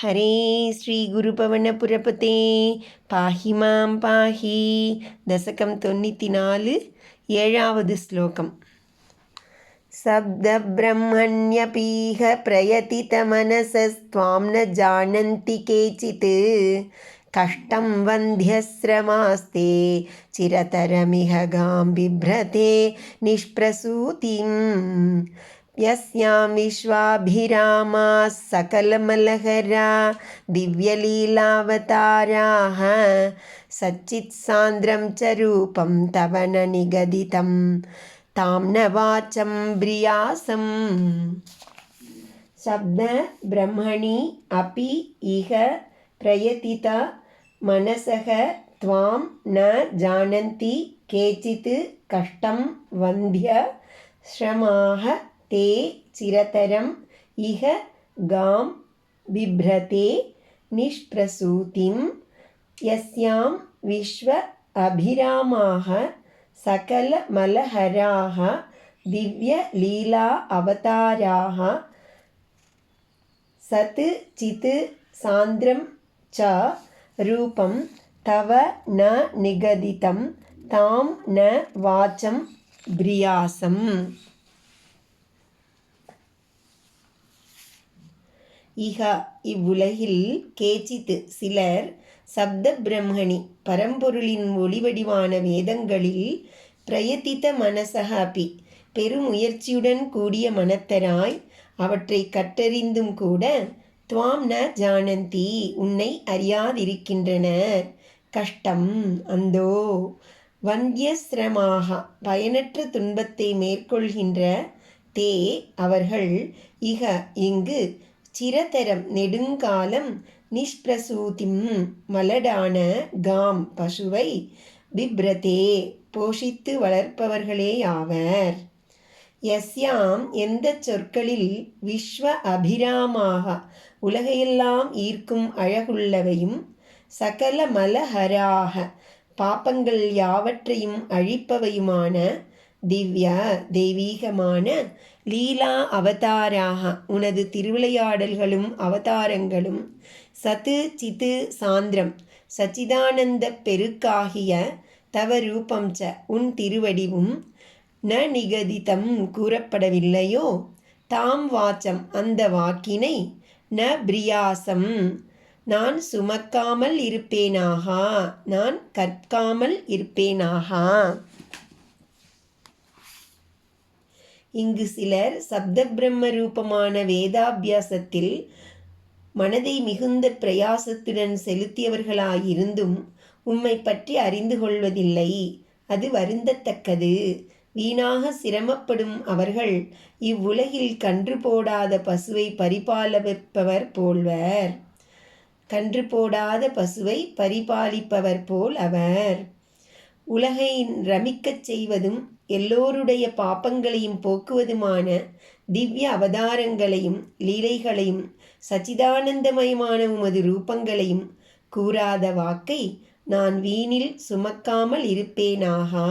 ஹரே ஸ்ரீ குரு பவனபுரபதே பாஹி மாம் பாஹி. தசகம் 94, 7வது ஸ்லோகம். சப்த பிரம்மண்யபீஹ பிரயதித மனசஸ்த்வாம் ந ஜானந்தி கேச்சித் கஷ்டம் வந்தியஸ்ரமாஸ்தே சிரதரமிஹ காம் பிப்ரதே நிஷ்ப்ரசூதிம் யஸ்யாம் விஸ்வாபிராமாः சகலமலஹரா திவ்யலீலாவதாராः சச்சித் சாந்திரம் ச ரூபம் தவ ந நிகதிதம் தாம் ந வாச்சம் பிரியாசம். சப்த பிரம்மணி அபி இஹ பிரயதித மனசக த்வாம் ந ஜானந்தி கேச்சித் கஷ்டம் வந்திய ஸ்ரமாஹ தே சிரதரம் இஹ காம் பிப்ரதே நிஷ்ப்ரசூதிம் யஸ்யாம் விஸ்வ அபிராமாः சகல மலஹராः திவ்ய லீலா அவதாராः சத் சித் சாந்திரம் ச ரூபம் தவ ந நிகதிதம் தாம் ந வாச்சம் பிரியாசம். இஹ இவ்வுலகில் கேச்சித் சிலர் சப்த பிரம்மணி பரம்பொருளின் ஒளிவடிவான வேதங்களில் பிரயதித மனசக அபி பெருமுயற்சியுடன் கூடிய மனத்தராய் அவற்றை கற்றறிந்தும் கூட துவாம் ந ஜானந்தி உன்னை அறியாதிருக்கின்றனர். கஷ்டம் அந்தோ வந்தியஸ்ரமாக பயனற்ற துன்பத்தை மேற்கொள்கின்ற தே அவர்கள் இக இங்கு சிரதரம் நெடுங்காலம் நிஷ்பிரசூதிம் மலடான காம் பசுவை பிப்ரதே போஷித்து வளர்ப்பவர்களேயாவர். யஸ்யாம் எந்த சொற்களில் விஸ்வ அபிராமாக உலகையெல்லாம் ஈர்க்கும் அழகுள்ளவையும் சகல மலஹராக பாப்பங்கள் யாவற்றையும் அழிப்பவையுமான திவ்ய தெய்வீகமான லீலா அவதாராக உனது திருவிளையாடல்களும் அவதாரங்களும் சத்து சித்து சாந்திரம் சச்சிதானந்த பெருக்காகிய தவ ரூபம் ச உன் திருவடிவும் ந நிகதிதம் கூறப்படவில்லையோ தாம் வாச்சம் அந்த வாக்கினை ந பிரியாசம் நான் சுமக்காமல் இருப்பேனாகா நான் கற்காமல் இருப்பேனாகா. இங்கு சிலர் சப்த பிரம்ம ரூபமான வேதாபியாசத்தில் மனதை மிகுந்த பிரயாசத்துடன் செலுத்தியவர்களாயிருந்தும் உம்மை பற்றி அறிந்து கொள்வதில்லை. அது வருந்தத்தக்கது. வீணாக சிரமப்படும் அவர்கள் இவ்வுலகில் கன்று போடாத பசுவை பரிபாலிப்பவர் போல்வர். கன்று போடாத பசுவை பரிபாலிப்பவர் போல் அவர். உலகை ரமிக்கச் செய்வதும் எல்லோருடைய பாப்பங்களையும் போக்குவதுமான திவ்ய அவதாரங்களையும் லீலைகளையும் சச்சிதானந்தமயமான உமது ரூபங்களையும் கூறாத வாக்கை நான் வீணில் சுமக்காமல் இருப்பேனாகா.